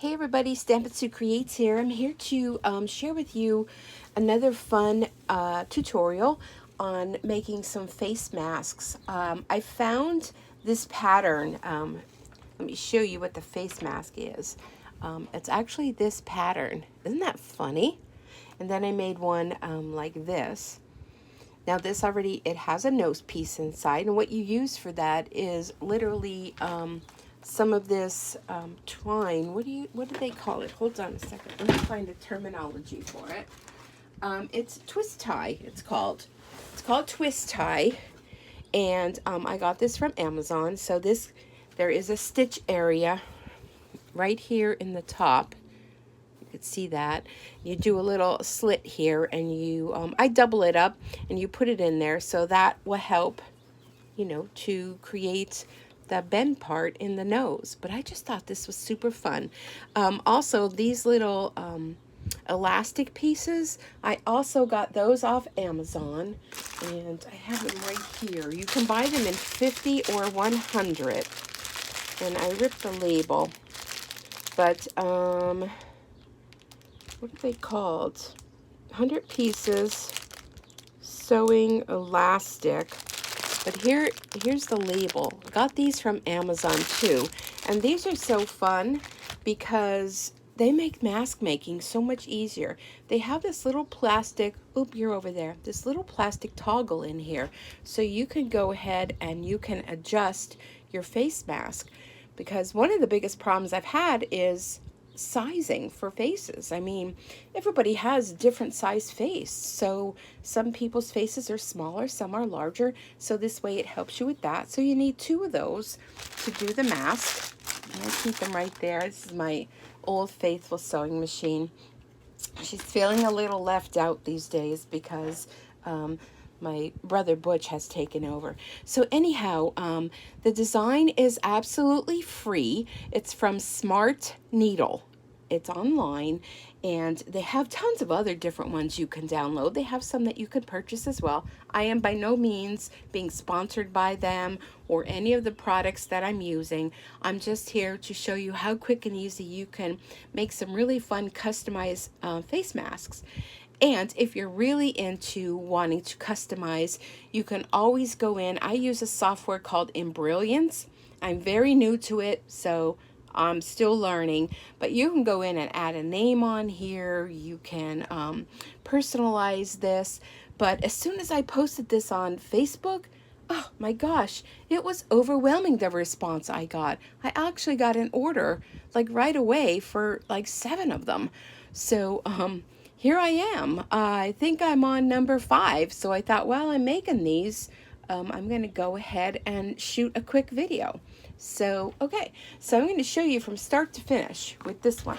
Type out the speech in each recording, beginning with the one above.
Hey everybody, Stampin' Sue Creates here. I'm here to share with you another fun tutorial on making some face masks. I found this pattern. Let me show you what the face mask is. It's actually this pattern. Isn't that funny? And then I made one like this. Now this already, it has a nose piece inside, and what you use for that is literally some of this twine. What do they call it? Hold on a second. Let me find a terminology for it. It's twist tie. It's called twist tie, and I got this from Amazon. So there is a stitch area right here in the top. You could see that. You do a little slit here, and you I double it up and you put it in there, so that will help, you know, to create the bend part in the nose. But I just thought this was super fun. Also, these little elastic pieces, I also got those off Amazon, and I have them right here. You can buy them in 50 or 100, and I ripped the label. But what are they called? 100 pieces sewing elastic. But here's the label. I got these from Amazon too. And these are so fun because they make mask making so much easier. They have this little plastic, oop, you're over there, this little plastic toggle in here. So you can go ahead and you can adjust your face mask. Because one of the biggest problems I've had is sizing for faces. I mean, everybody has different size face, so some people's faces are smaller, some are larger, so this way it helps you with that. So you need 2 of those to do the mask. I'll keep them right there. This is my old faithful sewing machine. She's feeling a little left out these days because my brother Butch has taken over. So anyhow, the design is absolutely free. It's from Smartneedle. It's online, and they have tons of other different ones you can download. They have some that you can purchase as well. I am by no means being sponsored by them or any of the products that I'm using. I'm just here to show you how quick and easy you can make some really fun customized face masks. And if you're really into wanting to customize, you can always go in. I use a software called Embroidery. I'm very new to it, so I'm still learning. But you can go in and add a name on here. You can personalize this. But as soon as I posted this on Facebook, oh my gosh, it was overwhelming, the response I got. I actually got an order like right away for like 7 of them. So, here I am. I think I'm on number 5. So I thought, while I'm making these, I'm going to go ahead and shoot a quick video. So, okay. So I'm going to show you from start to finish with this one.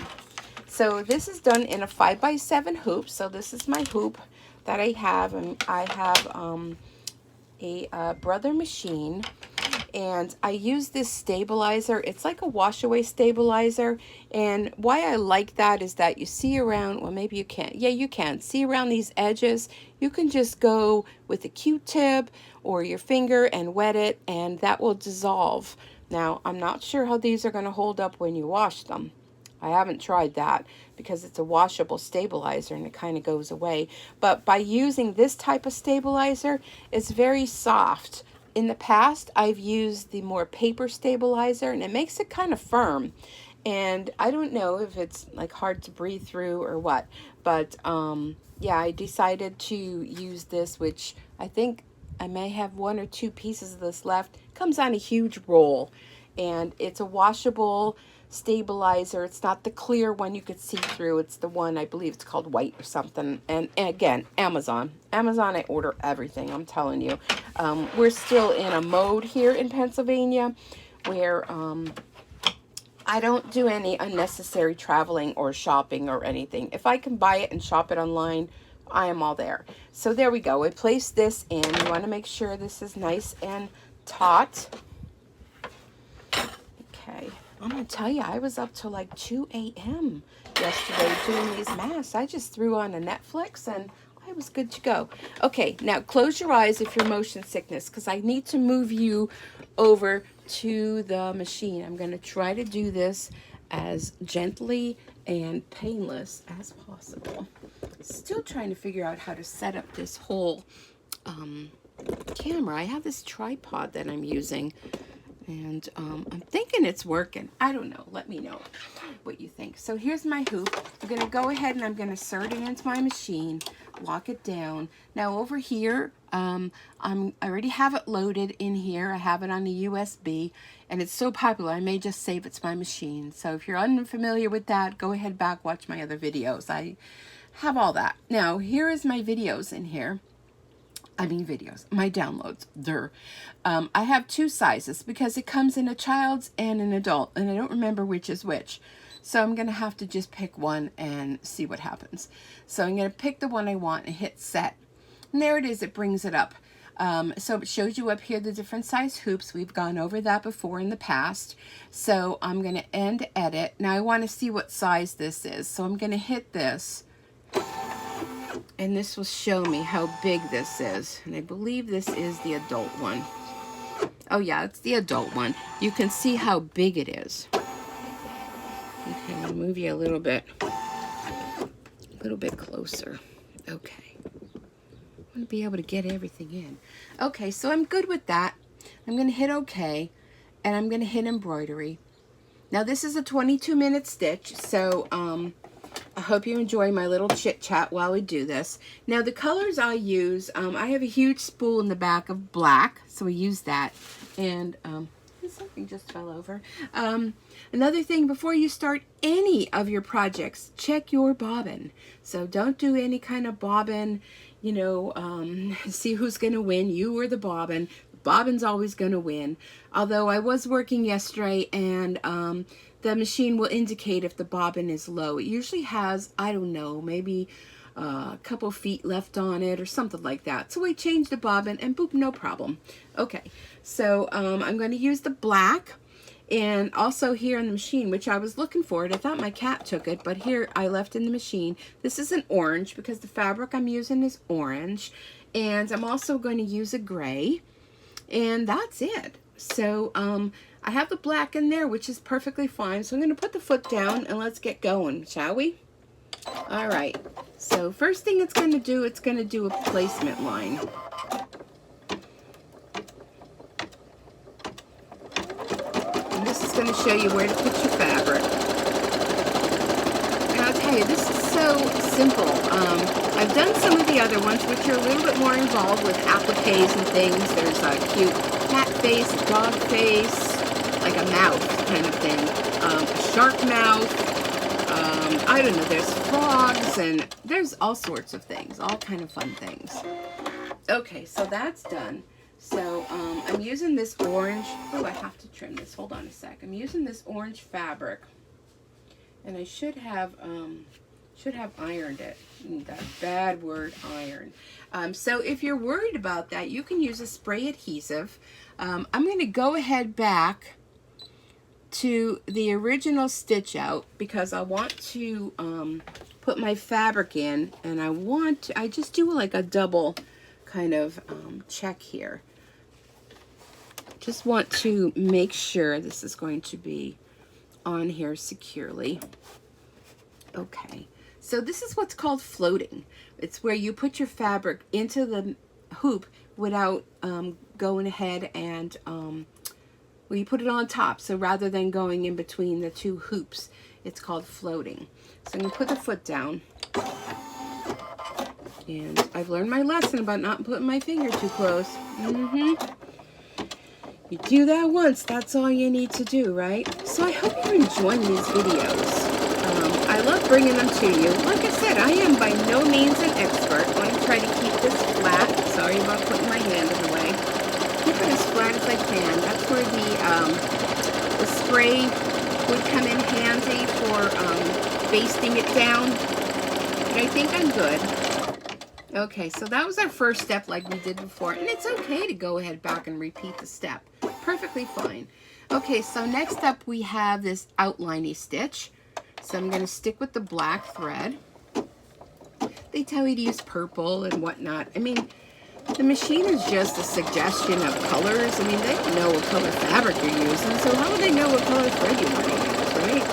So this is done in a 5x7 hoop. So this is my hoop that I have. And I have a Embroidery Machine. And I use this stabilizer. It's like a wash away stabilizer. And why I like that is that you see around, well, maybe you can't. Yeah, you can. See around these edges. You can just go with a Q-tip or your finger and wet it, and that will dissolve. Now, I'm not sure how these are going to hold up when you wash them. I haven't tried that because it's a washable stabilizer and it kind of goes away. But by using this type of stabilizer, it's very soft. In the past, I've used the more paper stabilizer, and it makes it kind of firm. And I don't know if it's like hard to breathe through or what, but yeah, I decided to use this, which I think I may have 1 or 2 pieces of this left. It comes on a huge roll, and it's a washable stabilizer. It's not the clear one you could see through. It's the one, I believe it's called white or something. And again, Amazon, I order everything, I'm telling you. We're still in a mode here in Pennsylvania where I don't do any unnecessary traveling or shopping or anything. If I can buy it and shop it online, I am all there. So there we go. I placed this in. You want to make sure this is nice and taut. Okay. I'm going to tell you, I was up till like 2 a.m. yesterday doing these masks. I just threw on a Netflix and I was good to go. Okay, now close your eyes if you're motion sickness, because I need to move you over to the machine. I'm going to try to do this as gently and painless as possible. Still trying to figure out how to set up this whole camera. I have this tripod that I'm using, and I'm thinking it's working. I don't know. Let me know what you think. So here's my hoop. I'm going to go ahead and I'm going to insert it into my machine, lock it down. Now over here, I already have it loaded in here. I have it on the USB, and it's so popular, I may just save it to my machine. So if you're unfamiliar with that, go ahead back, watch my other videos. I have all that. Now, here is my videos in here. I mean videos, my downloads. I have two sizes because it comes in a child's and an adult, and I don't remember which is which. So I'm going to have to just pick one and see what happens. So I'm going to pick the one I want and hit set. And there it is, it brings it up. So it shows you up here the different size hoops. We've gone over that before in the past. So I'm going to end edit. Now I want to see what size this is. So I'm going to hit this. And this will show me how big this is. And I believe this is the adult one. Oh yeah, it's the adult one. You can see how big it is. Okay, I'm going to move you a little bit closer. Okay. I want to be able to get everything in. Okay, so I'm good with that. I'm going to hit OK, and I'm going to hit embroidery. Now this is a 22-minute stitch, so I hope you enjoy my little chit chat while we do this. Now the colors I use, I have a huge spool in the back of black, so we use that. And something just fell over. Another thing, before you start any of your projects, check your bobbin. So don't do any kind of bobbin, you know, see who's going to win, you or the bobbin. The bobbin's always going to win. Although I was working yesterday, and the machine will indicate if the bobbin is low. It usually has, I don't know, maybe a couple feet left on it or something like that. So I changed the bobbin and boop, no problem. Okay, so I'm going to use the black, and also here in the machine, which I was looking for it. I thought my cat took it, but here I left in the machine. This is an orange because the fabric I'm using is orange, and I'm also going to use a gray, and that's it. So I have the black in there, which is perfectly fine. So I'm going to put the foot down and let's get going, shall we? All right. So first thing it's going to do a placement line. And this is going to show you where to put your fabric. And I'll tell you, this is so simple. I've done some of the other ones, which are a little bit more involved with appliques and things. There's a cute cat face, dog face, like a mouth kind of thing, a shark mouth, I don't know, there's frogs, and there's all sorts of things, all kind of fun things. Okay, so that's done. So I'm using this orange, oh, I have to trim this, hold on a sec. I'm using this orange fabric, and I should have ironed it. That bad word, iron. So if you're worried about that, you can use a spray adhesive. I'm going to go ahead back to the original stitch out because I want to put my fabric in, and I just do like a double kind of check here. Just want to make sure this is going to be on here securely. Okay, so this is what's called floating. It's where you put your fabric into the hoop without going ahead and well, you put it on top. So rather than going in between the two hoops, it's called floating. So I'm going to put the foot down. And I've learned my lesson about not putting my finger too close. You do that once, that's all you need to do, right? So I hope you're enjoying these videos. I love bringing them to you. Like I said, I am by no means an expert. I want to try to keep this flat. Sorry about putting my hand in the way. Keep it as flat as I can. That's where the spray would come in handy for basting it down. But I think I'm good. Okay, so that was our first step like we did before. And it's okay to go ahead back and repeat the step. Perfectly fine. Okay, so next up we have this outliney stitch. So I'm going to stick with the black thread. They tell you to use purple and whatnot. I mean, the machine is just a suggestion of colors. I mean, they don't know what color fabric you're using, so how would they know what color thread you want to use, right?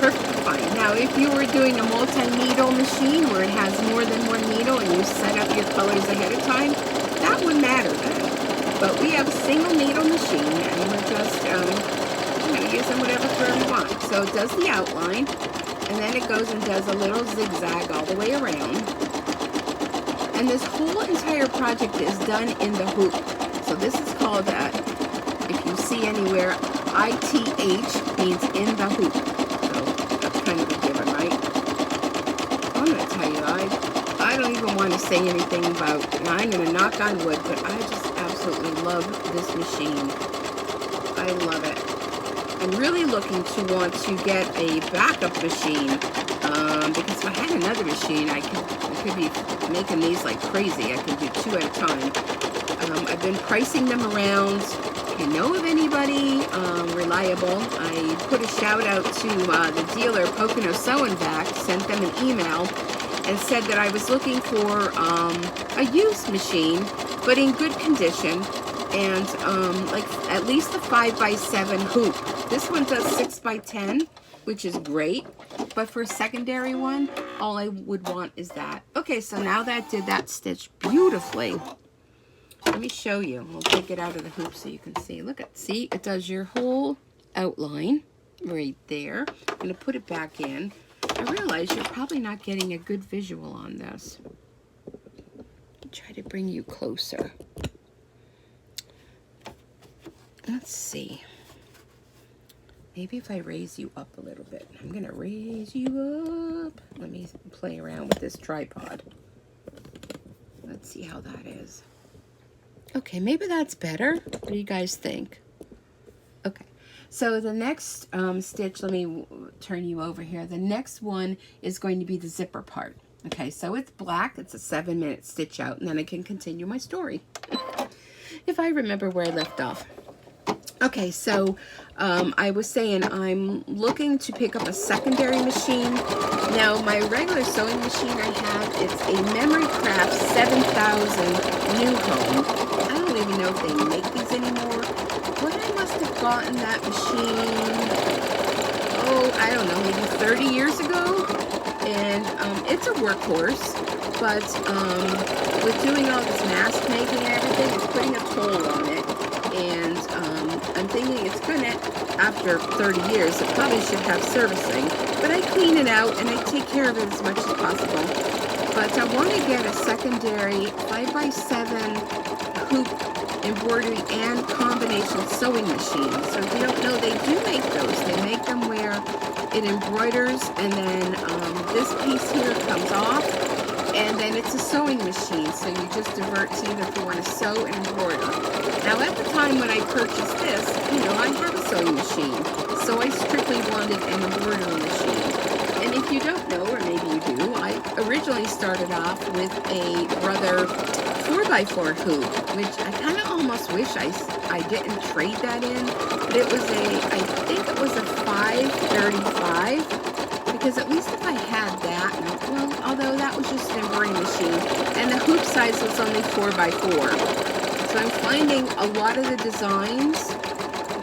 perfectly fine. Now, if you were doing a multi-needle machine where it has more than one needle and you set up your colors ahead of time, that would matter then. But we have a single needle machine, and we're just using whatever curve you want. So it does the outline, and then it goes and does a little zigzag all the way around. And this whole entire project is done in the hoop. So this is called, if you see anywhere, ITH means in the hoop. So that's kind of a given, right? I'm going to tell you, I don't even want to say anything about, I'm going to knock on wood, but I just absolutely love this machine. I love it. I'm really looking to want to get a backup machine, because if I had another machine, I could be making these like crazy. I could do 2 at a time. I've been pricing them around. If you know of anybody reliable, I put a shout out to the dealer, Pocono Sew Vac, sent them an email and said that I was looking for a used machine, but in good condition, and like at least a 5x7 hoop. This one does 6x10, which is great, but for a secondary one, all I would want is that. Okay, so now that did that stitch beautifully. Let me show you. We'll take it out of the hoop so you can see. Look at, see, it does your whole outline right there. I'm going to put it back in. I realize you're probably not getting a good visual on this. I'll try to bring you closer. Let's see. Maybe if I raise you up a little bit. I'm going to raise you up. Let me play around with this tripod. Let's see how that is. Okay, maybe that's better. What do you guys think? Okay, so the next stitch, let me turn you over here. The next one is going to be the zipper part. Okay, so it's black. It's a 7-minute stitch out, and then I can continue my story if I remember where I left off. Okay, so I was saying I'm looking to pick up a secondary machine. Now, my regular sewing machine I have, it's a Memory Craft 7000 New Home. I don't even know if they make these anymore, but I must have gotten that machine, oh, I don't know, maybe 30 years ago. And it's a workhorse, but with doing all this mask making and everything, it's putting a toll on it. And I'm thinking it's gonna, after 30 years, it probably should have servicing. But I clean it out and I take care of it as much as possible. But I want to get a secondary 5x7 hoop embroidery and combination sewing machine. So if you don't know, they do make those. They make them where it embroiders, and then this piece here comes off, and then it's a sewing machine, so you just divert to either if you want to sew and embroider. Now at the time when I purchased this, you know, I have a sewing machine, so I strictly wanted an embroidery machine. And if you don't know, or maybe you do, I originally started off with a Brother 4x4 hoop, which I kind of almost wish I didn't trade that in, but it was I think it was a 535, because at least if I had that, well, although that was just an embroidery machine, and the hoop size was only 4x4. So I'm finding a lot of the designs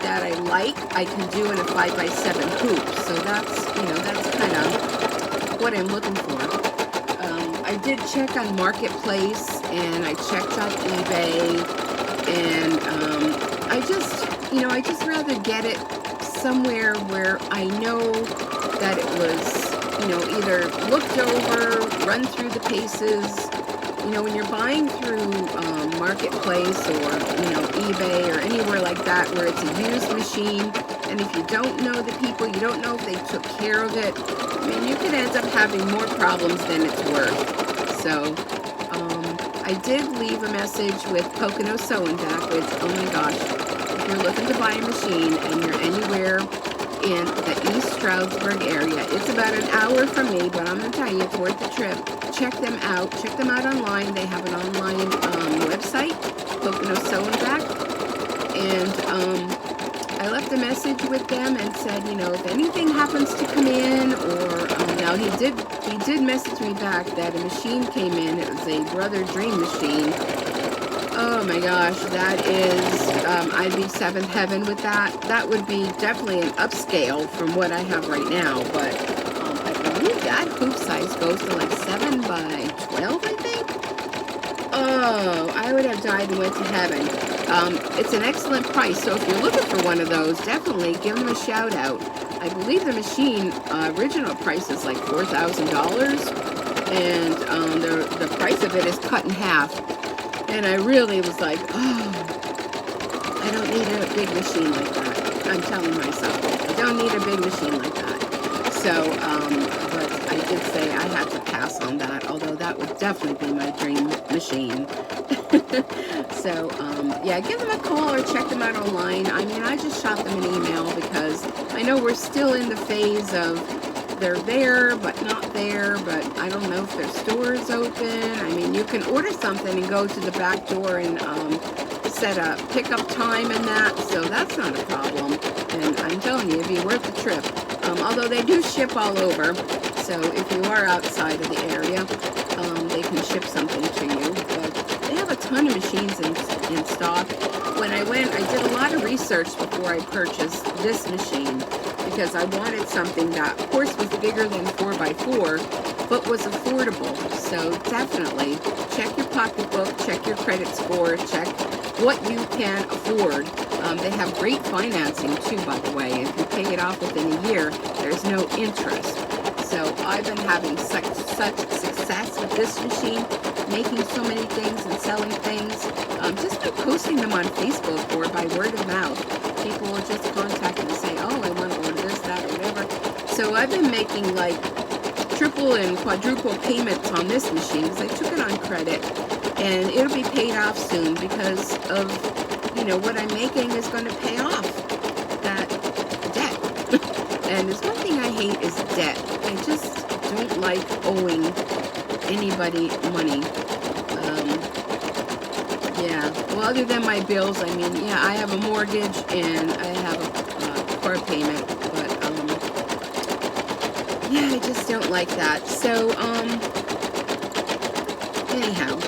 that I like, I can do in a 5x7 hoop. So that's, you know, that's kind of what I'm looking for. I did check on Marketplace, and I checked out eBay, and I just rather get it somewhere where I know that it was, you know, either looked over, run through the paces. You know, when you're buying through Marketplace or, you know, eBay or anywhere like that where it's a used machine, and if you don't know the people, you don't know if they took care of it, I mean, you could end up having more problems than it's worth. So, I did leave a message with Pocono Sew Vac, which, oh my gosh, if you're looking to buy a machine and you're anywhere in the East Stroudsburg area, it's about an hour from me, but I'm going to tell you, it's worth the trip. Check them out. Check them out online. They have an online website, Pocono Sew Vac, and I left a message with them and said, you know, if anything happens to come in, or now he did message me back that a machine came in. It was a Brother Dream machine, Oh my gosh, that is, I'd be seventh heaven with that. That would be definitely an upscale from what I have right now, but I believe that hoop size goes to like 7 by 12, I think. Oh, I would have died and went to heaven. It's an excellent price, so if you're looking for one of those, definitely give them a shout out. I believe the machine original price is like $4,000, and the price of it is cut in half. And I really was like, oh, I don't need a big machine like that. I'm telling myself, I don't need a big machine like that. So, but I did say I had to pass on that, although that would definitely be my dream machine. So, yeah, give them a call or check them out online. I mean, I just shot them an email because I know we're still in the phase of they're there but not there, but I don't know if their store is open. I mean, you can order something and go to the back door and set a pickup time and that, so that's not a problem. And I'm telling you, it'd be worth the trip. Although they do ship all over, so if you are outside of the area, they can ship something to you. But they have a ton of machines in stock. When I went, I did a lot of research before I purchased this machine, because I wanted something that, of course, was bigger than 4x4, but was affordable. So definitely check your pocketbook, check your credit score, check what you can afford. They have great financing too, by the way. If you pay it off within a year, there's no interest. So I've been having such success with this machine, making so many things and selling things, just by posting them on Facebook or by word of mouth. People will just contact me and say, oh, I want to order this, that, or whatever. So I've been making like triple and quadruple payments on this machine because I took it on credit, and it'll be paid off soon because of, you know, what I'm making is going to pay off that debt. And there's one thing I hate is debt. I just don't like owing anybody money. Yeah, well, other than my bills, I mean, yeah, I have a mortgage and I have a car payment, but yeah, I just don't like that. So anyhow,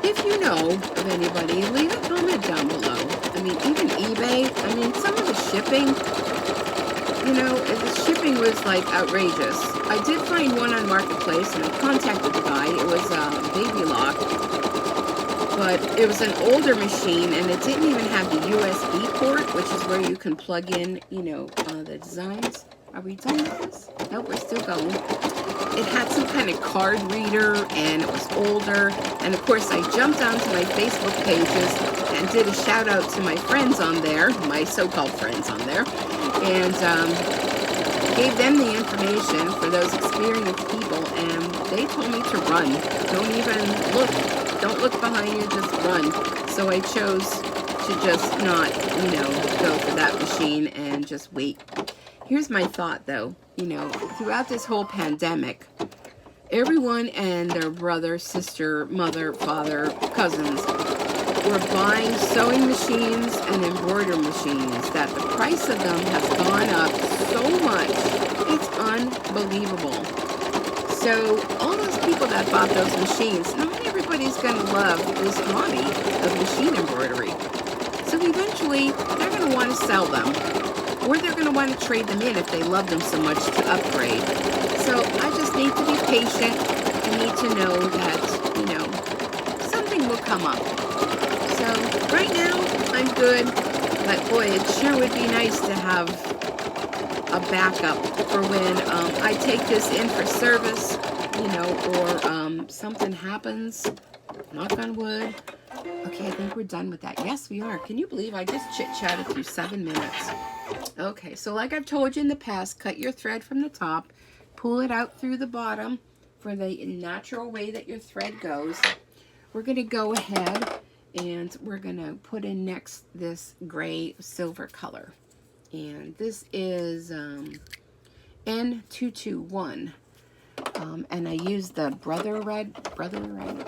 if you know of anybody, leave a comment down below. I mean, even eBay, I mean, some of the shipping, you know, the shipping was like outrageous. I did find one on Marketplace and I contacted the guy. It was Baby Lock, but it was an older machine and it didn't even have the USB port, which is where you can plug in, you know, the designs. Are we done with this? Nope, we're still going. It had some kind of card reader and it was older. And of course I jumped onto my Facebook pages and did a shout out to my friends on there, my so-called friends on there, and gave them the information for those experienced people, and they told me to run. Don't even look. Don't look behind you, just run. So I chose to just not, you know, go for that machine and just wait. Here's my thought, though. You know, throughout this whole pandemic, everyone and their brother, sister, mother, father, cousins were buying sewing machines and embroidery machines that the price of them has gone up so much. It's unbelievable. So all those people that bought those machines, not everybody's going to love this hobby of machine embroidery. So eventually, they're going to want to sell them. Or they're going to want to trade them in if they love them so much to upgrade. So I just need to be patient. I need to know that, you know, something will come up. So right now, I'm good. But boy, it sure would be nice to have a backup for when I take this in for service, you know, or something happens. Knock on wood. Okay, I think we're done with that. Yes, we are. Can you believe I just chit-chatted through 7 minutes? Okay, so like I've told you in the past, cut your thread from the top, pull it out through the bottom for the natural way that your thread goes. We're going to go ahead and we're going to put in next this gray silver color. And this is N221. And I use the Brother Red.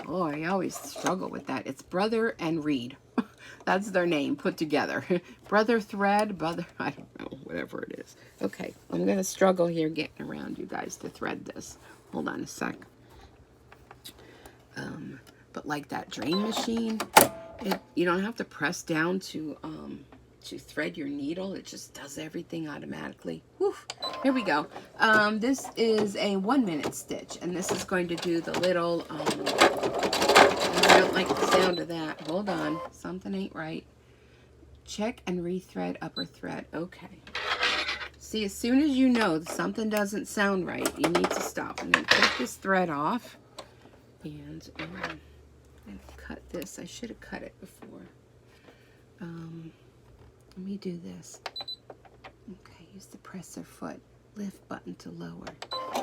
Oh, I always struggle with that. It's Brother and Reed. That's their name put together. Brother Thread, Brother, I don't know, whatever it is. Okay, I'm going to struggle here getting around you guys to thread this. Hold on a sec. But like that drain machine, you don't have to press down to thread your needle. It just does everything automatically. Whew. Here we go. This is a 1-minute stitch, and this is going to do the little, I don't like the sound of that. Hold on, something ain't right. Check and rethread upper thread. Okay. See, as soon as you know that something doesn't sound right, you need to stop. I'm going to take this thread off, and cut this. I should have cut it before. Let me do this. Okay, use the presser foot. Lift button to lower.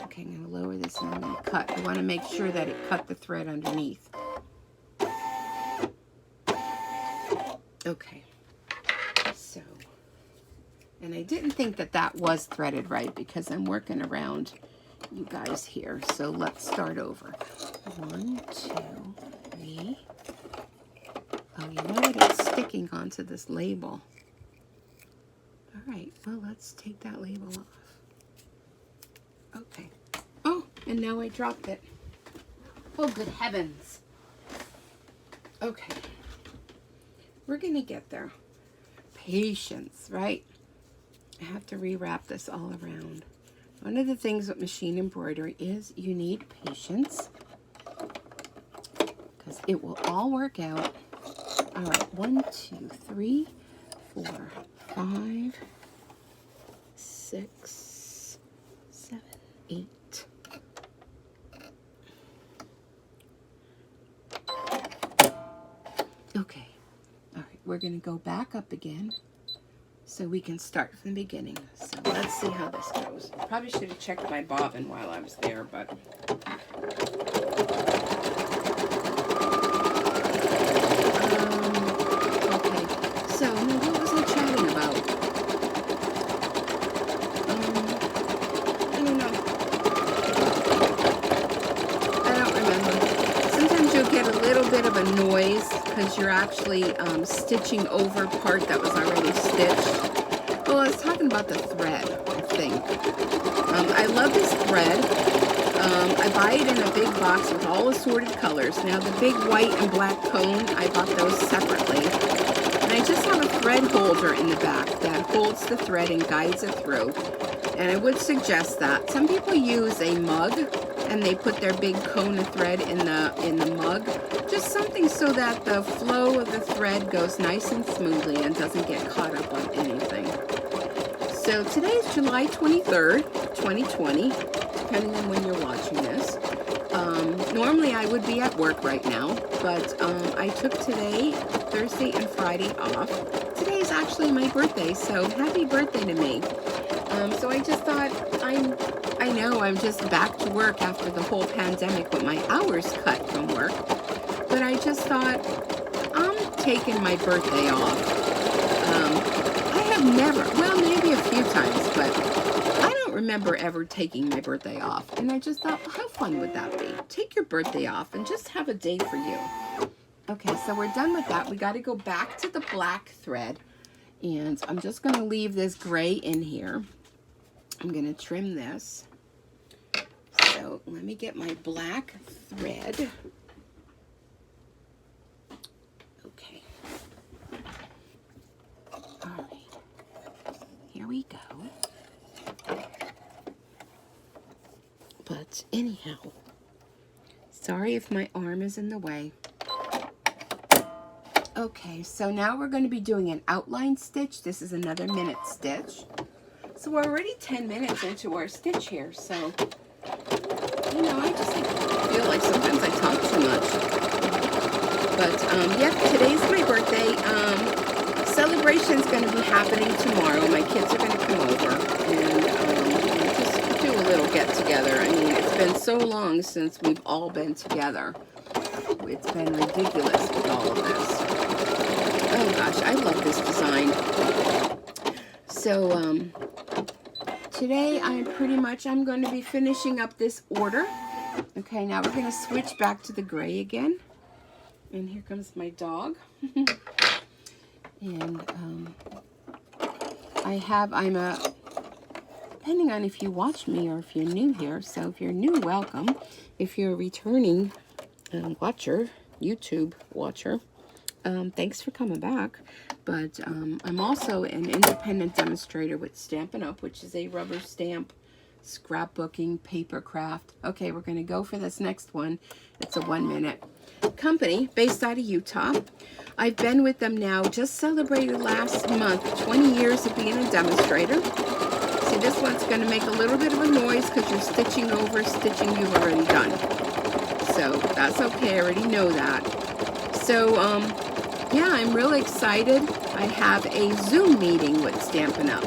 Okay, I'm going to lower this and I'm going to cut. I want to make sure that it cut the thread underneath. Okay. So, and I didn't think that that was threaded right because I'm working around you guys here. So let's start over. 1, 2, 3. Oh, you know what? It's sticking onto this label. All right, well, let's take that label off. Okay. Oh, and now I dropped it. Oh, good heavens. Okay. We're going to get there. Patience, right? I have to rewrap this all around. One of the things with machine embroidery is you need patience because it will all work out. All right, 1, 2, 3, 4, 5, 6, 7, 8. Okay. All right, we're going to go back up again so we can start from the beginning. So let's see how this goes. Probably should have checked my bobbin while I was there, but... okay, so now what was I chatting about? I don't know. I don't remember. Sometimes you'll get a little bit of a noise because you're actually stitching over part that was already stitched. Well, I was talking about the thread, I think. I love this thread. I buy it in a big box with all assorted colors. Now, the big white and black cone, I bought those separately. And I just have a thread holder in the back that holds the thread and guides it through. And I would suggest that. Some people use a mug and they put their big cone of thread in the mug. Just something so that the flow of the thread goes nice and smoothly and doesn't get caught up on anything. So today is July 23rd, 2020, depending on when you're watching this. Normally I would be at work right now, but I took today, Thursday and Friday off. Today is actually my birthday, so happy birthday to me. So I just thought, I know I'm just back to work after the whole pandemic with my hours cut from work, but I just thought, I'm taking my birthday off. I have never, well, maybe a few times, but I don't remember ever taking my birthday off. And I just thought, how fun would that be? Take your birthday off and just have a day for you. Okay, so we're done with that. We got to go back to the black thread. And I'm just going to leave this gray in here. I'm going to trim this. So let me get my black thread. Okay. All right. Here we go. But anyhow, sorry if my arm is in the way. Okay, so now we're going to be doing an outline stitch. This is another minute stitch. So we're already 10 minutes into our stitch here, so, you know, I just feel like sometimes I talk too much. But, yeah, today's my birthday. Celebration's going to be happening tomorrow. My kids are going to come over and just do a little get-together. I mean, it's been so long since we've all been together. It's been ridiculous with all of this. Oh gosh, I love this design. So today I'm going to be finishing up this order. Okay, now we're going to switch back to the gray again. And here comes my dog. And depending on if you watch me or if you're new here. So if you're new, welcome. If you're a returning watcher, YouTube watcher. Thanks for coming back. But I'm also an independent demonstrator with Stampin' Up, which is a rubber stamp, scrapbooking, paper craft. Okay, we're going to go for this next one. It's a 1-minute company based out of Utah. I've been with them now, just celebrated last month, 20 years of being a demonstrator. See, this one's going to make a little bit of a noise because you're stitching over stitching you've already done. So that's okay, I already know that. So, yeah, I'm really excited. I have a Zoom meeting with Stampin' Up.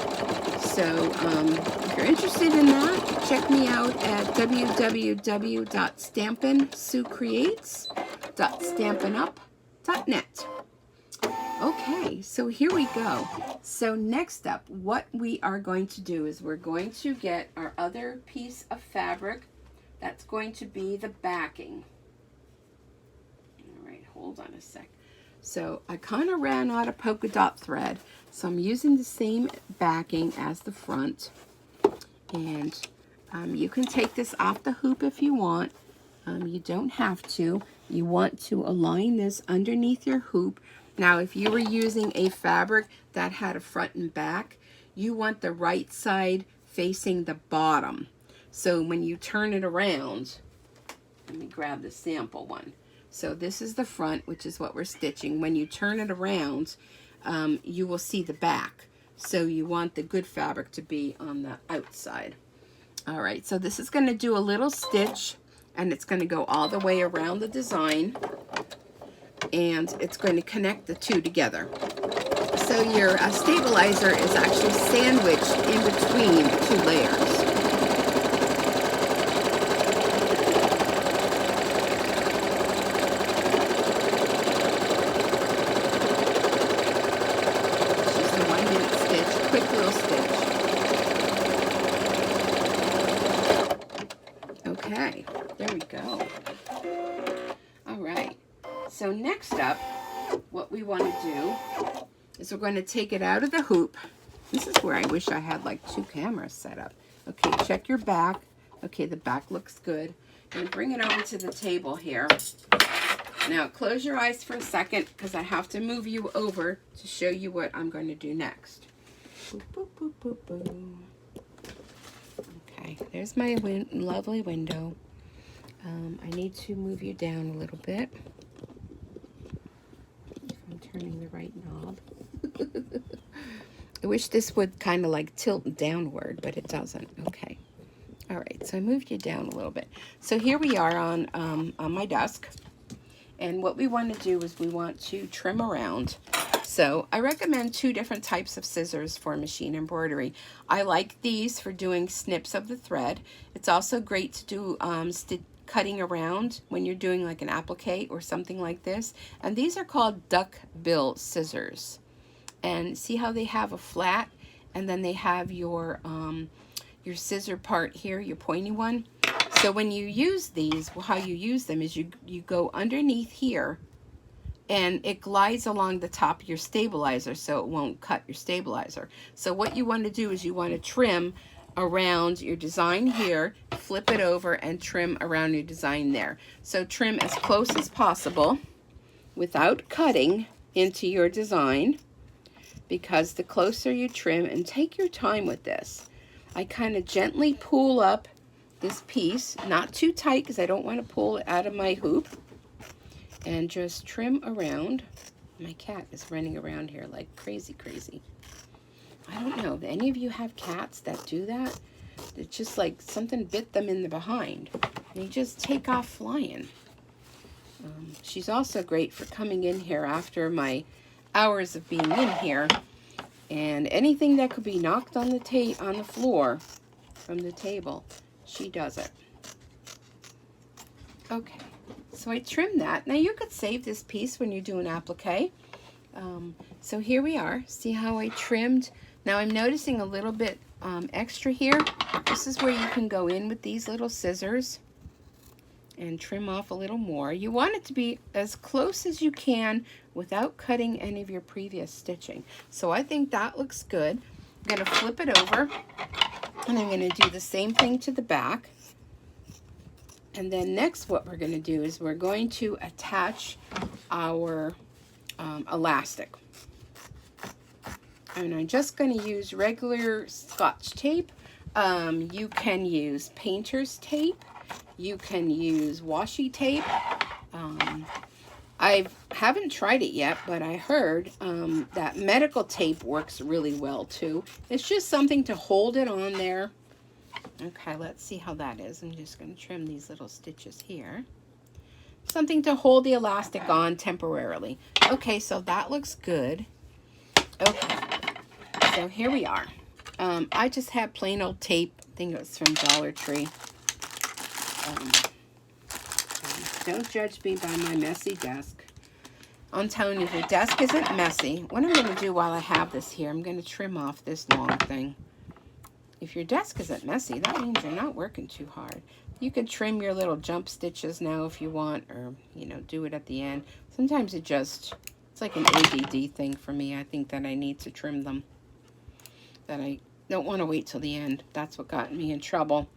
So, if you're interested in that, check me out at www.stampinsewcreates.stampinup.net. Okay, so here we go. So next up, what we are going to do is we're going to get our other piece of fabric. That's going to be the backing. All right, hold on a sec. So I kind of ran out of polka dot thread, so I'm using the same backing as the front. And you can take this off the hoop if you want. You don't have to. You want to align this underneath your hoop. Now, if you were using a fabric that had a front and back, you want the right side facing the bottom. So when you turn it around, let me grab the sample one. So this is the front, which is what we're stitching. When you turn it around, you will see the back. So you want the good fabric to be on the outside. All right, so this is going to do a little stitch, and it's going to go all the way around the design, and it's going to connect the two together. So your stabilizer is actually sandwiched in between the two layers. Okay, there we go. All right, so next up, what we want to do is we're going to take it out of the hoop. This is where I wish I had like 2 cameras set up. Okay, check your back. Okay, the back looks good. I'm going to bring it over to the table here. Now, close your eyes for a second because I have to move you over to show you what I'm going to do next. Boop, boop, boop, boop, boop. Okay, there's my lovely window. I need to move you down a little bit. If I'm turning the right knob. I wish this would kind of like tilt downward, but it doesn't. Okay. All right, so I moved you down a little bit. So here we are on my desk. And what we want to do is we want to trim around. So I recommend 2 different types of scissors for machine embroidery. I like these for doing snips of the thread. It's also great to do cutting around when you're doing like an applique or something like this. And these are called duck bill scissors. And see how they have a flat, and then they have your scissor part here, your pointy one. So when you use these, how you use them is you go underneath here, and it glides along the top of your stabilizer so it won't cut your stabilizer. So what you want to do is you want to trim around your design here, flip it over, and trim around your design there. So trim as close as possible without cutting into your design, because the closer you trim, and take your time with this. I kind of gently pull up this piece, not too tight because I don't want to pull it out of my hoop, and just trim around. My cat is running around here like crazy. I don't know, do any of you have cats that do that? It's just like something bit them in the behind. They just take off flying. She's also great for coming in here after my hours of being in here, and anything that could be knocked on the floor from the table, she does it. Okay, so I trimmed that. Now you could save this piece when you do an applique. So here we are. See how I trimmed? Now I'm noticing a little bit extra here. This is where you can go in with these little scissors and trim off a little more. You want it to be as close as you can without cutting any of your previous stitching. So I think that looks good. I'm going to flip it over, and I'm going to do the same thing to the back. And then next what we're going to do is we're going to attach our elastic. And I'm just going to use regular Scotch tape. You can use painter's tape. You can use washi tape. I haven't tried it yet, but I heard that medical tape works really well too. It's just something to hold it on there. Okay, let's see how that is. I'm just going to trim these little stitches here. Something to hold the elastic on temporarily. Okay, so that looks good. Okay, so here we are. I just have plain old tape. I think it was from Dollar Tree. Don't judge me by my messy desk. I'm telling you, if your desk isn't messy, what I'm going to do while I have this here, I'm going to trim off this long thing. If your desk isn't messy, that means you're not working too hard. You can trim your little jump stitches now if you want, or, you know, do it at the end. Sometimes it's like an ADD thing for me. I think that I need to trim them. That I don't want to wait till the end. That's what got me in trouble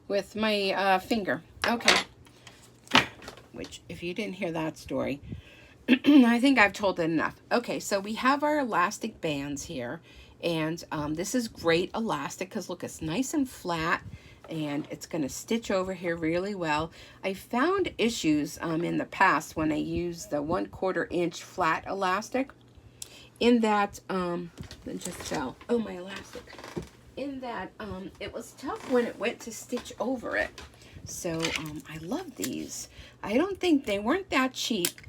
with my finger. Okay. Which, if you didn't hear that story, I think I've told it enough. Okay, so we have our elastic bands here. And this is great elastic because look, it's nice and flat and it's going to stitch over here really well. I found issues in the past when I used the 1/4 inch flat elastic in that, it just fell. Oh, my elastic. In that it was tough when it went to stitch over it. So I love these. I don't think they weren't that cheap.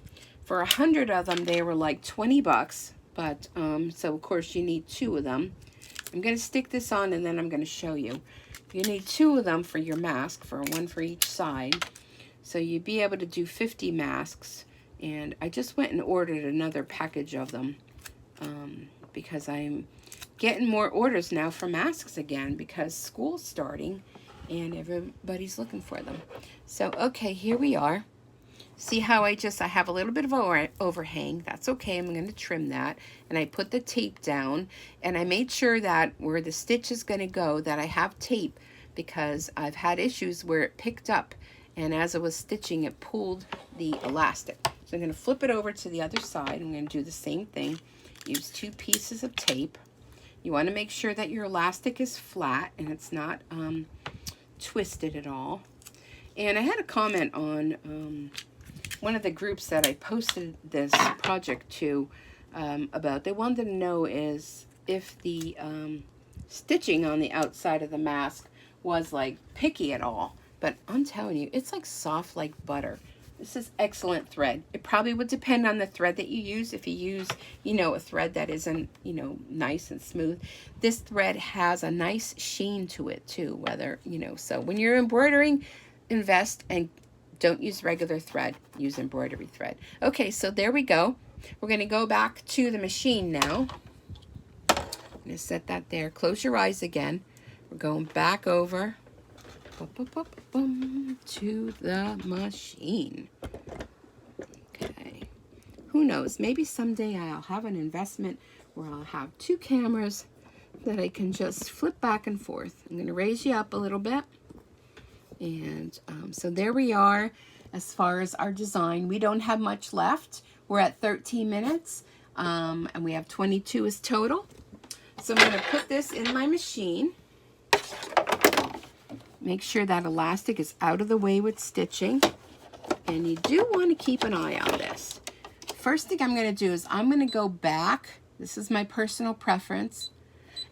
For 100 of them, they were like 20 bucks. But, so of course you need 2 of them. I'm going to stick this on and then I'm going to show you. You need 2 of them for your mask, for one for each side. So you'd be able to do 50 masks. And I just went and ordered another package of them. Because I'm getting more orders now for masks again because school's starting and everybody's looking for them. So, okay, here we are. See how I have a little bit of overhang. That's okay. I'm going to trim that. And I put the tape down. And I made sure that where the stitch is going to go, that I have tape. Because I've had issues where it picked up. And as I was stitching, it pulled the elastic. So I'm going to flip it over to the other side. I'm going to do the same thing. Use 2 pieces of tape. You want to make sure that your elastic is flat. And it's not twisted at all. And I had a comment on... one of the groups that I posted this project to about, they wanted to know is if the stitching on the outside of the mask was like picky at all. But I'm telling you, it's like soft like butter. This is excellent thread. It probably would depend on the thread that you use. If you use, you know, a thread that isn't, you know, nice and smooth. This thread has a nice sheen to it too, whether, you know, so when you're embroidering, invest and don't use regular thread, use embroidery thread. Okay, so there we go. We're going to go back to the machine now. I'm going to set that there. Close your eyes again. We're going back over to the machine. Okay. Who knows? Maybe someday I'll have an investment where I'll have 2 cameras that I can just flip back and forth. I'm going to raise you up a little bit. And so there we are as far as our design. We don't have much left. We're at 13 minutes and we have 22 is total. So I'm going to put this in my machine. Make sure that elastic is out of the way with stitching. And you do want to keep an eye on this. First thing I'm going to do is I'm going to go back. This is my personal preference.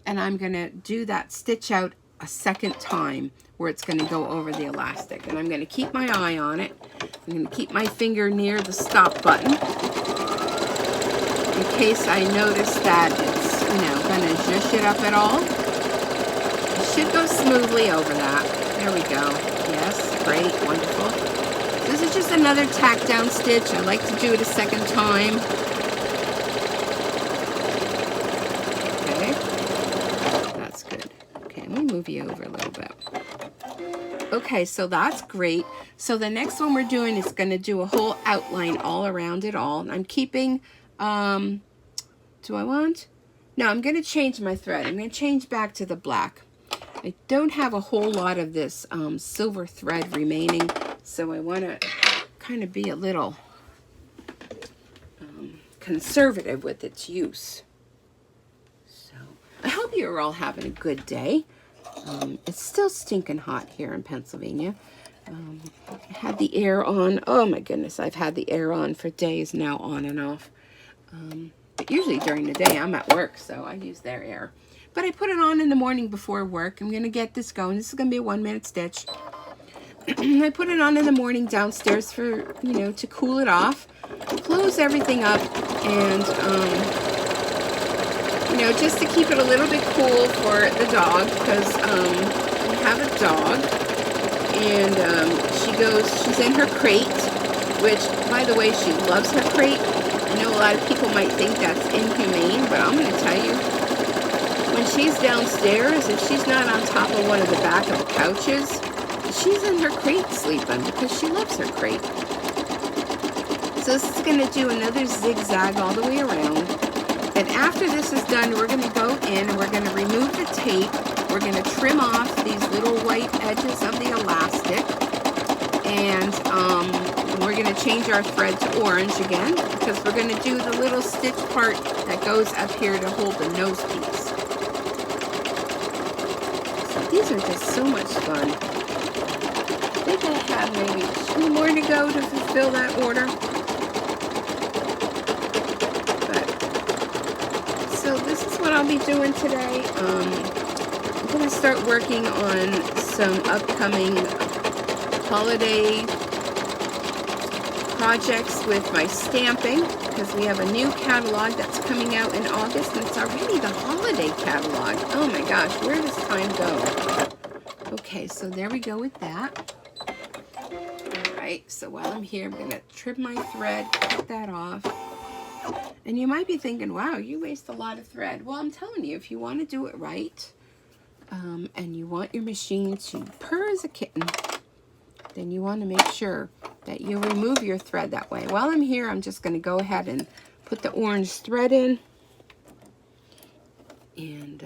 And I'm going to do that stitch out a second time where it's going to go over the elastic. And I'm going to keep my eye on it. I'm going to keep my finger near the stop button in case I notice that it's, you know, going to zhuzh it up at all. It should go smoothly over that. There we go. Yes, great, wonderful. This is just another tack down stitch. I like to do it a second time. Okay, that's good. Okay, let me move you over a little bit. Okay, so that's great. So the next one we're doing is going to do a whole outline all around it all. And I'm keeping, do I want? No, I'm going to change my thread. I'm going to change back to the black. I don't have a whole lot of this silver thread remaining, so I want to kind of be a little conservative with its use. So I hope you're all having a good day. It's still stinking hot here in Pennsylvania. I had the air on. Oh my goodness, I've had the air on for days now, on and off. But usually during the day I'm at work, so I use their air. But I put it on in the morning before work. I'm going to get this going. This is going to be a 1-minute stitch. I put it on in the morning downstairs for, you know, to cool it off. Close everything up and, you know, just to keep it a little bit cool for the dog, because we have a dog. And she's in her crate, which, by the way, she loves her crate. I know a lot of people might think that's inhumane, but I'm going to tell you, when she's downstairs, if she's not on top of one of the back of the couches, she's in her crate sleeping because she loves her crate. So this is going to do another zigzag all the way around. And after this is done, we're going to go in and we're going to remove the tape. We're going to trim off these little white edges of the elastic. And we're going to change our thread to orange again, because we're going to do the little stitch part that goes up here to hold the nose piece. So these are just so much fun. I think I have maybe 2 more to go to fulfill that order. So this is what I'll be doing today. I'm going to start working on some upcoming holiday projects with my stamping, because we have a new catalog that's coming out in August, and it's already the holiday catalog. Oh my gosh, where does time go? Okay, so there we go with that. Alright, so while I'm here, I'm going to trim my thread, cut that off. And you might be thinking, wow, you waste a lot of thread. Well, I'm telling you, if you want to do it right, and you want your machine to purr as a kitten, then you want to make sure that you remove your thread that way. While I'm here, I'm just going to go ahead and put the orange thread in. And,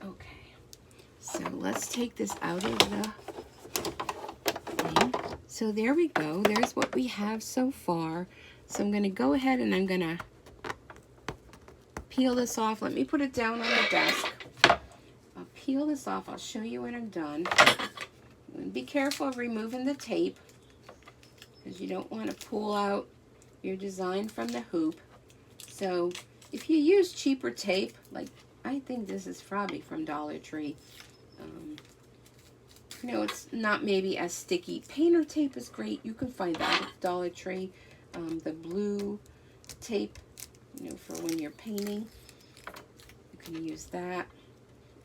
okay. So let's take this out of the thing. So there we go. There's what we have so far. So I'm going to go ahead and I'm going to peel this off. Let me put it down on the desk. I'll peel this off. I'll show you when I'm done. Be careful of removing the tape, because you don't want to pull out your design from the hoop. So if you use cheaper tape, like I think this is probably from Dollar Tree, you know, it's not maybe as sticky. Painter tape is great. You can find that at Dollar Tree. The blue tape, you know, for when you're painting, you can use that.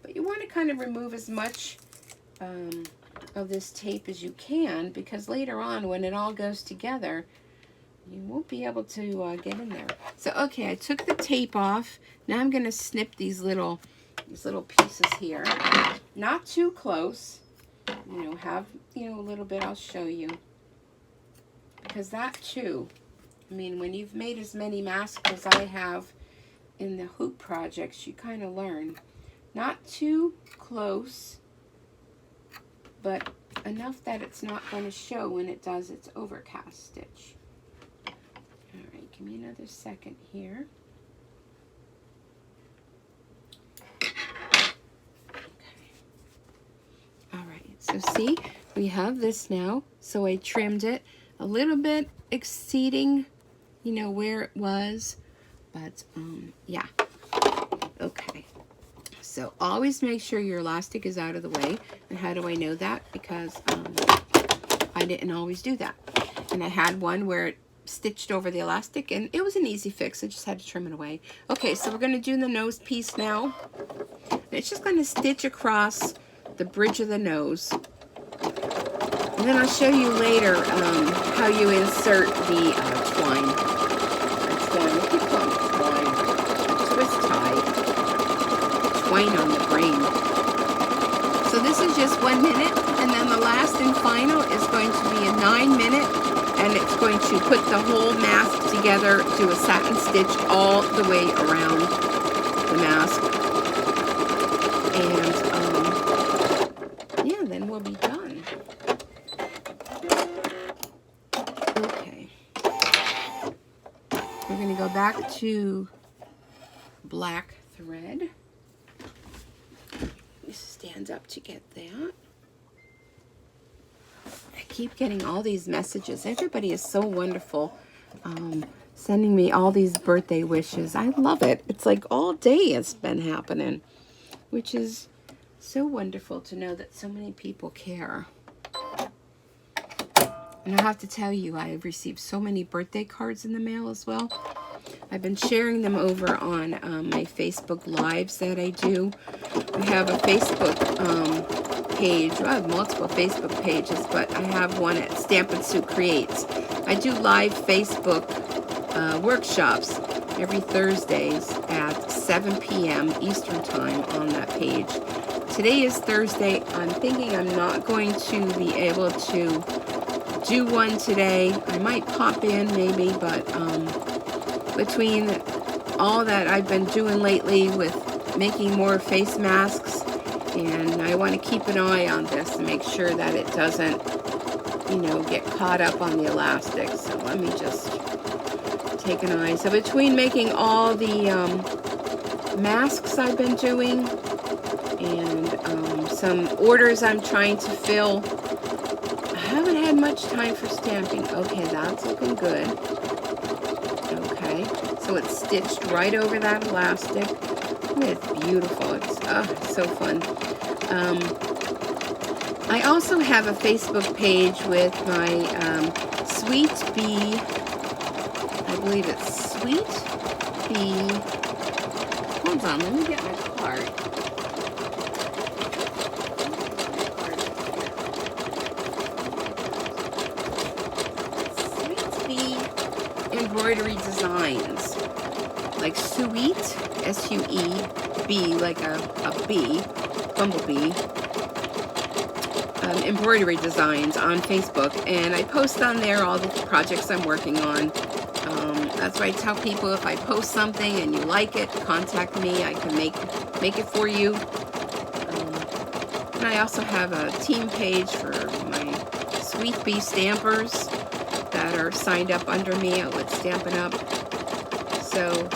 But you want to kind of remove as much of this tape as you can, because later on when it all goes together, you won't be able to get in there. So okay, I took the tape off. Now I'm going to snip these little pieces here. Not too close. You know, have, you know, a little bit. I'll show you, because that too, I mean, when you've made as many masks as I have in the hoop projects, you kind of learn. Not too close, but enough that it's not going to show when it does its overcast stitch. All right, give me another second here. Okay. All right, so see, we have this now. So I trimmed it a little bit, exceeding, you know, where it was, but yeah. Okay. So always make sure your elastic is out of the way. And how do I know that? Because I didn't always do that. And I had one where it stitched over the elastic, and it was an easy fix. I just had to trim it away. Okay, so we're going to do the nose piece now. And it's just going to stitch across the bridge of the nose. And then I'll show you later how you insert the twine. I keep calling it twine. Twist tie. Twine on the brain. So this is just 1 minute, and then the last and final is going to be a 9-minute, and it's going to put the whole mask together, do a satin stitch all the way around the mask. And yeah, then we'll be done. Okay. We're going to go back to black thread. Stand up to get that. I keep getting all these messages. Everybody is so wonderful, sending me all these birthday wishes. I love it. It's like all day it's been happening, which is so wonderful to know that so many people care. And I have to tell you, I have received so many birthday cards in the mail as well. I've been sharing them over on my Facebook Lives that I do. I have a Facebook page. Well, I have multiple Facebook pages, but I have one at Stamp and Sue Creates. I do live Facebook workshops every Thursdays at 7 p.m. Eastern Time on that page. Today is Thursday. I'm thinking I'm not going to be able to do one today. I might pop in maybe, but between all that I've been doing lately with making more face masks, and I want to keep an eye on this to make sure that it doesn't, you know, get caught up on the elastic. So let me just take an eye. So between making all the masks I've been doing and some orders I'm trying to fill, I haven't had much time for stamping. Okay, that's looking good. Okay, so it's stitched right over that elastic. It's beautiful. It's so fun. I also have a Facebook page with my Sweet Bee. I believe it's Sweet Bee. Hold on, let me get my card. Sweet Bee Embroidery Designs. Like sweet, S-U-E-B, like a bee, bumblebee, embroidery designs on Facebook, and I post on there all the projects I'm working on. That's why I tell people, if I post something and you like it, contact me. I can make it for you. And I also have a team page for my Sweet Bee stampers that are signed up under me with Stampin' Up. So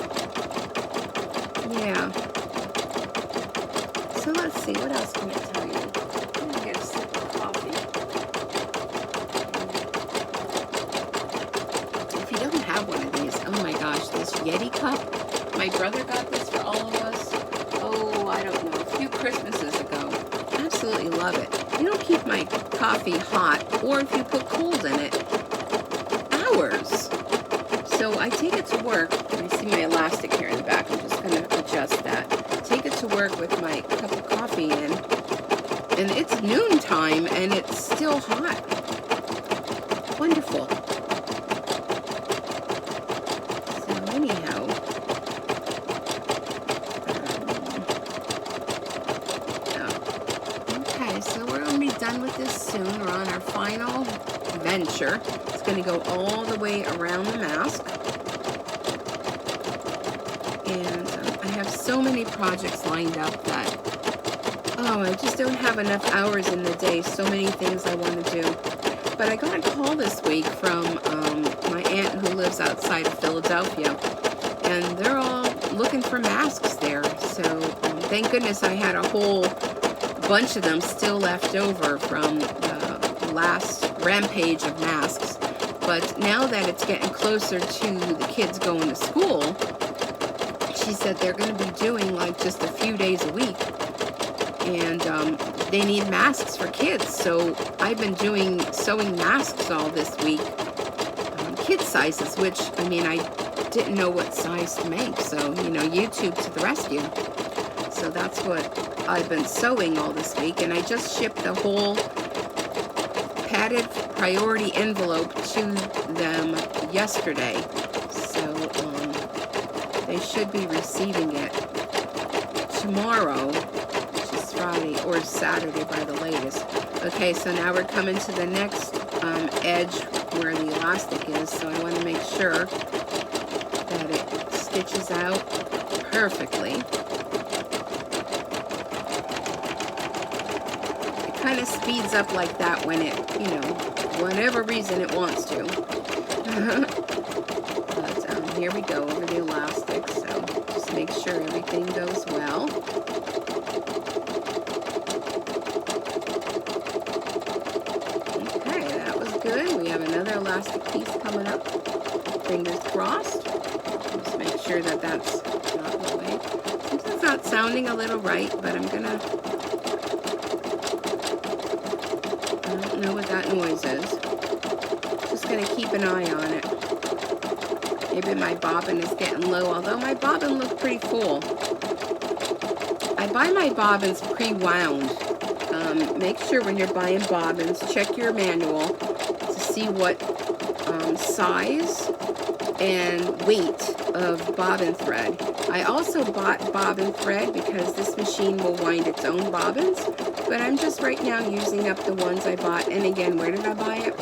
yeah. So let's see, what else can I tell you? I'm gonna get a sip of coffee. If you don't have one of these, oh my gosh, this Yeti cup. My brother got this for all of us. Oh, I don't know, a few Christmases ago. Absolutely love it. You don't keep my coffee hot, or if you put cold in it, hours. So I take it to work. You see my elastic here in the back. I'm just going to adjust that. Take it to work with my cup of coffee in. And it's noontime and it's still hot. Wonderful. So anyhow. Okay, so we're going to be done with this soon. We're on our final venture. It's going to go all the way around the mask. And I have so many projects lined up that, oh, I just don't have enough hours in the day. So many things I want to do. But I got a call this week from my aunt who lives outside of Philadelphia. And they're all looking for masks there. So thank goodness I had a whole bunch of them still left over from the last rampage of masks. But now that it's getting closer to the kids going to school, she said they're going to be doing like just a few days a week. And they need masks for kids. So I've been sewing masks all this week. Kid sizes, which, I mean, I didn't know what size to make. So, you know, YouTube to the rescue. So that's what I've been sewing all this week. And I just shipped the whole padded priority envelope to them yesterday. So they should be receiving it tomorrow, which is Friday or Saturday by the latest. Okay, so now we're coming to the next edge where the elastic is, so I want to make sure that it stitches out perfectly. kind of speeds up like that when it, you know, whatever reason it wants to. But here we go over the elastic, so just make sure everything goes well. Okay, that was good. We have another elastic piece coming up. Fingers crossed. Just make sure that that's not in the way. It's not sounding a little right, but I'm gonna, I don't know what that noise is. Just gonna keep an eye on it. Maybe my bobbin is getting low, although my bobbin looks pretty full. I buy my bobbins pre-wound. Make sure when you're buying bobbins, check your manual to see what size and weight of bobbin thread. I also bought bobbin thread because this machine will wind its own bobbins, but I'm just right now using up the ones I bought. And again, where did I buy it?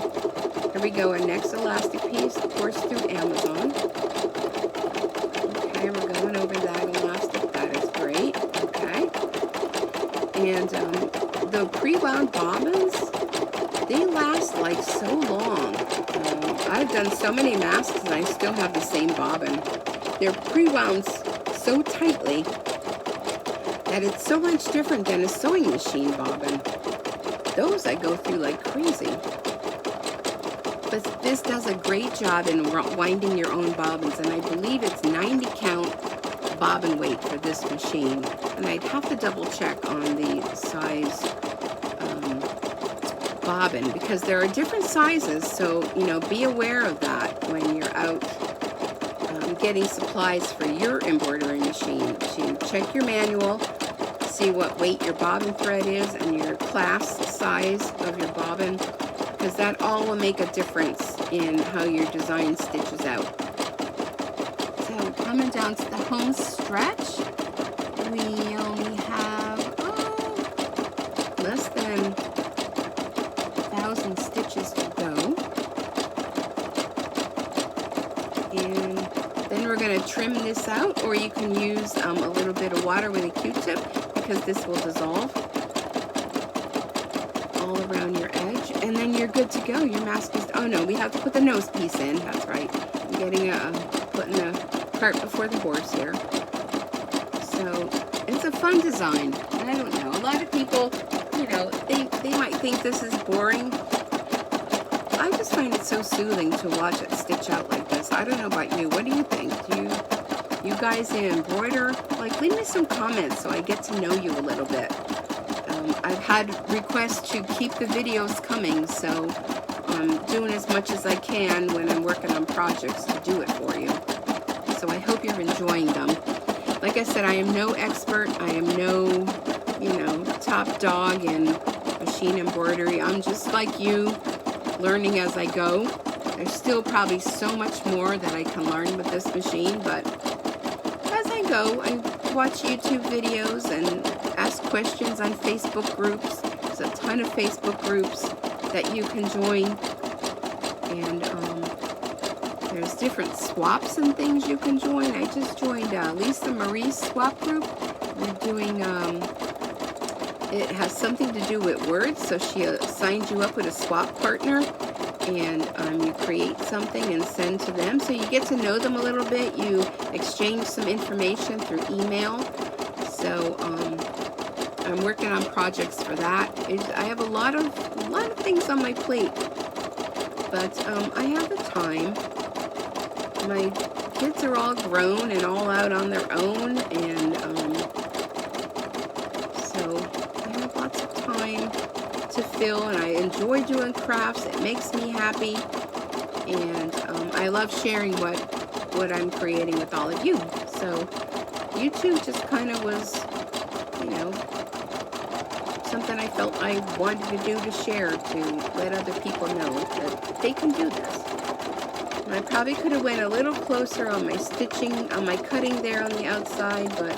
Here we go, our next elastic piece, of course, through Amazon. Okay, we're going over that elastic. That is great. Okay. And the pre-wound bobbins, they last like so long. I've done so many masks and I still have the same bobbin. They're pre-wound so tightly that it's so much different than a sewing machine bobbin. Those I go through like crazy. But this does a great job in winding your own bobbins, and I believe it's 90 count bobbin weight for this machine. And I'd have to double check on the size bobbin, because there are different sizes, so you know, be aware of that when you're out getting supplies for your embroidery machine. To check your manual, see what weight your bobbin thread is and your clasp size of your bobbin, because that all will make a difference in how your design stitches out. So coming down to the home stretch, we only have less than 1,000 stitches to go. And then we're going to trim this out, or you can use a little bit of water with a Q-tip, because this will dissolve all around your edge, and then you're good to go. Your mask is, oh no, we have to put the nose piece in. That's right. I'm getting putting the cart before the horse here. So it's a fun design. I don't know. A lot of people, you know, they might think this is boring. I just find it so soothing to watch it stitch out like this. I don't know about you. What do you think? Do you guys embroider? Like, leave me some comments so I get to know you a little bit. I've had requests to keep the videos coming, so I'm doing as much as I can when I'm working on projects to do it for you. So I hope you're enjoying them. Like I said, I am no expert. I am no, you know, top dog in machine embroidery. I'm just like you, learning as I go. There's still probably so much more that I can learn with this machine, but as I go, I watch YouTube videos and ask questions on Facebook groups. There's a ton of Facebook groups that you can join, and there's different swaps and things you can join. I just joined Lisa Marie's swap group. We're doing, it has something to do with words, so she signs you up with a swap partner, and you create something and send to them, so you get to know them a little bit. You exchange some information through email. So I'm working on projects for that. I have a lot of things on my plate, but I have the time. My kids are all grown and all out on their own, and so I have lots of time to fill, and I enjoy doing crafts. It makes me happy, and I love sharing what I'm creating with all of you. So YouTube just kind of was, you know, something I felt I wanted to do, to share, to let other people know that they can do this. And I probably could have went a little closer on my stitching, on my cutting there on the outside, but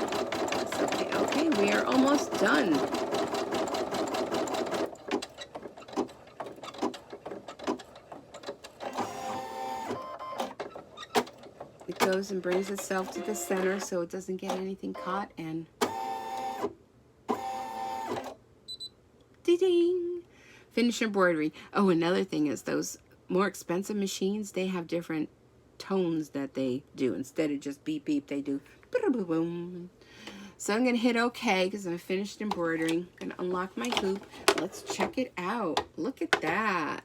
it's okay. Okay, we are almost done. It goes and brings itself to the center so it doesn't get anything caught, and dee Ding! Finish embroidery. Oh, another thing is those more expensive machines, they have different tones that they do. Instead of just beep beep, they do boom. So I'm going to hit OK because I'm finished embroidering. I'm going to unlock my hoop. Let's check it out. Look at that.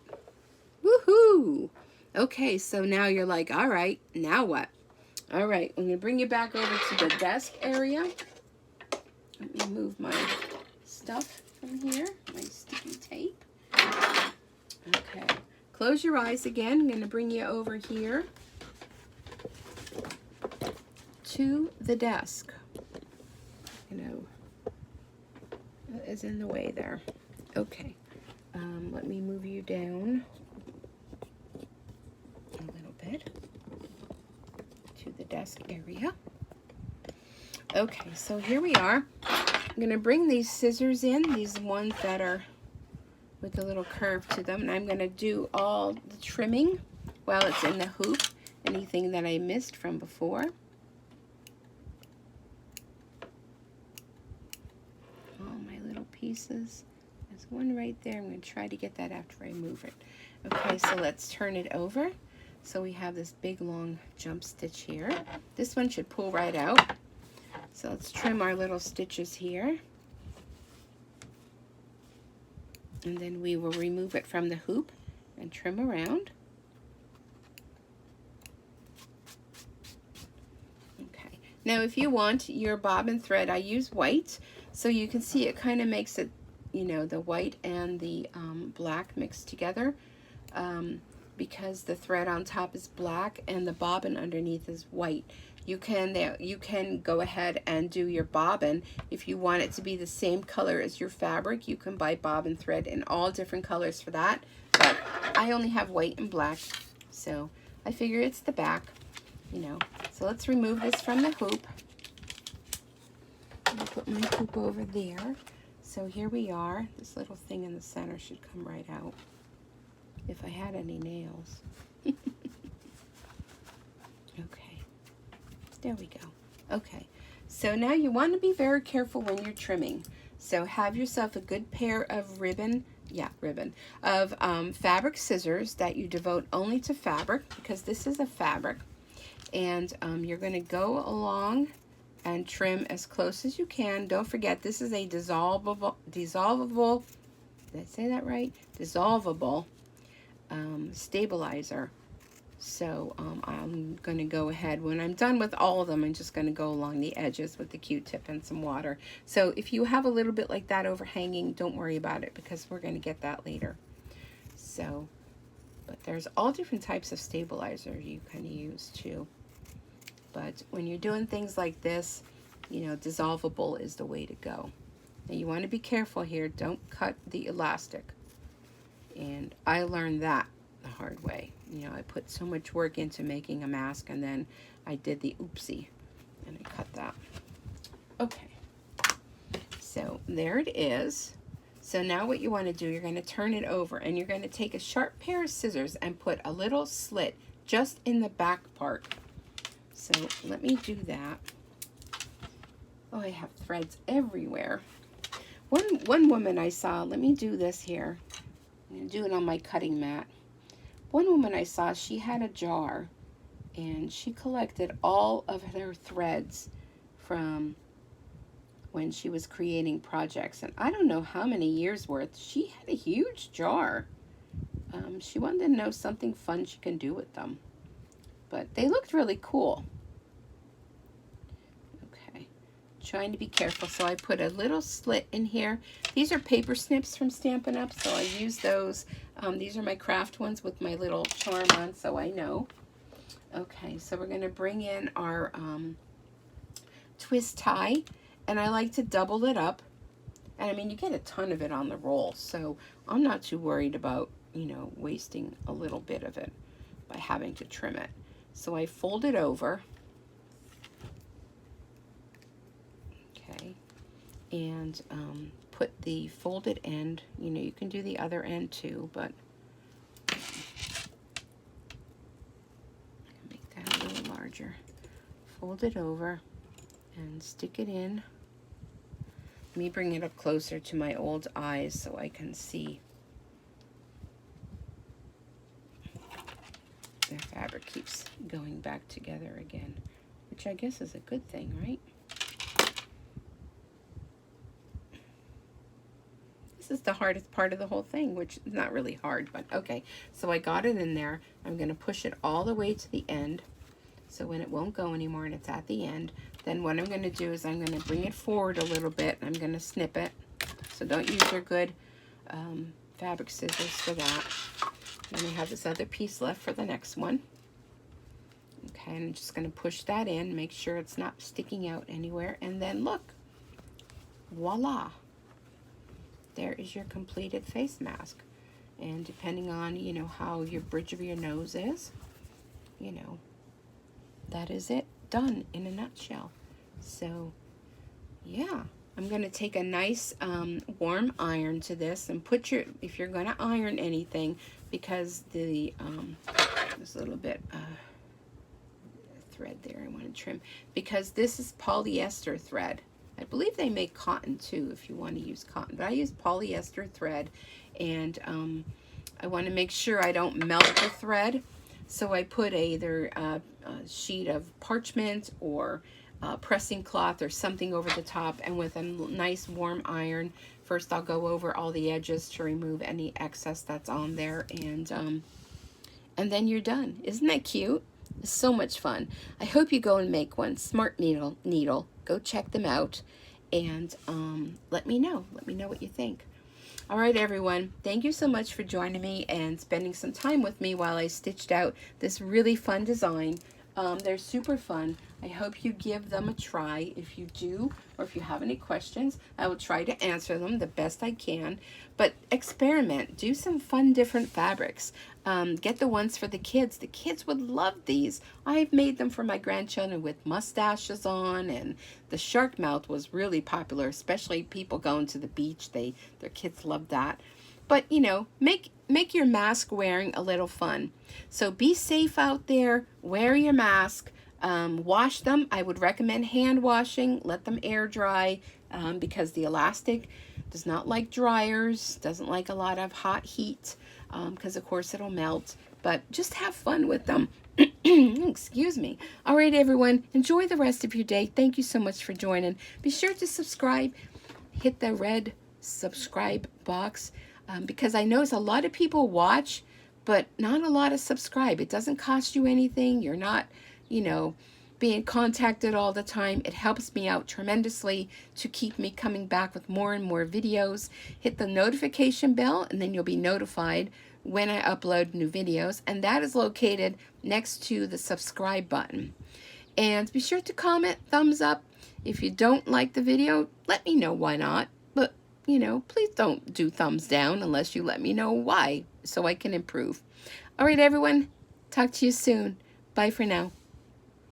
Woohoo! Okay, so now you're like, all right, now what? All right, I'm going to bring you back over to the desk area. Let me move my stuff from here, my sticky tape. Okay, close your eyes again. I'm going to bring you over here to the desk. You know, that is in the way there. Okay, let me move you down a little bit to the desk area. Okay, so here we are. I'm going to bring these scissors in, these ones that are with a little curve to them, and I'm going to do all the trimming while it's in the hoop, anything that I missed from before. All my little pieces. There's one right there. I'm going to try to get that after I move it. Okay, so let's turn it over. So we have this big long jump stitch here. This one should pull right out. So let's trim our little stitches here. And then we will remove it from the hoop and trim around. Okay. Now if you want your bobbin thread, I use white. So you can see it kind of makes it, you know, the white and the black mixed together. Because the thread on top is black and the bobbin underneath is white. You can go ahead and do your bobbin. If you want it to be the same color as your fabric, you can buy bobbin thread in all different colors for that. But I only have white and black, so I figure it's the back, you know. So let's remove this from the hoop. I'm gonna put my hoop over there. So here we are. This little thing in the center should come right out. If I had any nails. Okay, there we go. Okay, so now you want to be very careful when you're trimming. So have yourself a good pair of fabric scissors that you devote only to fabric, because this is a fabric. And you're going to go along and trim as close as you can. Don't forget, this is a dissolvable, did I say that right? Dissolvable stabilizer. So I'm going to go ahead, when I'm done with all of them, I'm just going to go along the edges with the Q-tip and some water. So if you have a little bit like that overhanging, don't worry about it, because we're going to get that later. So, but there's all different types of stabilizer you can use too. But when you're doing things like this, you know, dissolvable is the way to go. And you want to be careful here. Don't cut the elastic. And I learned that the hard way. You know, I put so much work into making a mask, and then I did the oopsie and I cut that. Okay, so there it is. So now what you want to do, you're going to turn it over, and you're going to take a sharp pair of scissors and put a little slit just in the back part. So let me do that. Oh, I have threads everywhere. One woman I saw, let me do this here. I'm going to do it on my cutting mat. One woman I saw, she had a jar, and she collected all of her threads from when she was creating projects. And I don't know how many years worth. She had a huge jar. She wanted to know something fun she can do with them. But they looked really cool. Okay, trying to be careful. So I put a little slit in here. These are paper snips from Stampin' Up, so I use those. These are my craft ones with my little charm on, so I know. Okay, so we're going to bring in our twist tie, and I like to double it up. And I mean, you get a ton of it on the roll, so I'm not too worried about, you know, wasting a little bit of it by having to trim it. So I fold it over. Okay, and put the folded end, you know, you can do the other end too, but make that a little larger. Fold it over and stick it in. me bring it up closer to my old eyes so I can see. The fabric keeps going back together again, which I guess is a good thing, right? This is the hardest part of the whole thing, which is not really hard, but okay. So I got it in there. I'm going to push it all the way to the end, so when it won't go anymore and it's at the end, then what I'm going to do is I'm going to bring it forward a little bit, and I'm going to snip it. So don't use your good fabric scissors for that. Then I have this other piece left for the next one. Okay, and I'm just going to push that in, make sure it's not sticking out anywhere, and then look, voila. There is your completed face mask. And depending on, you know, how your bridge of your nose is, you know, that is it, done in a nutshell. So, yeah. I'm going to take a nice warm iron to this and put your, if you're going to iron anything, because the, there's a little bit thread there I want to trim, because this is polyester thread. I believe they make cotton too if you want to use cotton, but I use polyester thread, and I want to make sure I don't melt the thread, so I put either a sheet of parchment or pressing cloth or something over the top, and with a nice warm iron, first I'll go over all the edges to remove any excess that's on there, and then you're done. Isn't that cute? It's so much fun. I hope you go and make one. Smartneedle. Go check them out, and let me know what you think. All right, everyone, thank you so much for joining me and spending some time with me while I stitched out this really fun design. They're super fun. I hope you give them a try. If you do, or if you have any questions, I will try to answer them the best I can. But experiment. Do some fun, different fabrics. Get the ones for the kids. The kids would love these. I've made them for my grandchildren with mustaches on, and the shark mouth was really popular, especially people going to the beach. Their kids love that. But, you know, make your mask wearing a little fun. So be safe out there. Wear your mask. Wash them. I would recommend hand washing. Let them air dry, because the elastic does not like dryers, doesn't like a lot of hot heat, because of course it'll melt. But just have fun with them. Excuse me. All right, everyone. Enjoy the rest of your day. Thank you so much for joining. Be sure to subscribe. Hit the red subscribe box. Because I notice a lot of people watch, but not a lot of subscribe. It doesn't cost you anything. You're not, you know, being contacted all the time. It helps me out tremendously to keep me coming back with more and more videos. Hit the notification bell, and then you'll be notified when I upload new videos. And that is located next to the subscribe button. And be sure to comment, thumbs up. If you don't like the video, let me know why not. But you know, please don't do thumbs down unless you let me know why, so I can improve. All right, everyone. Talk to you soon. Bye for now.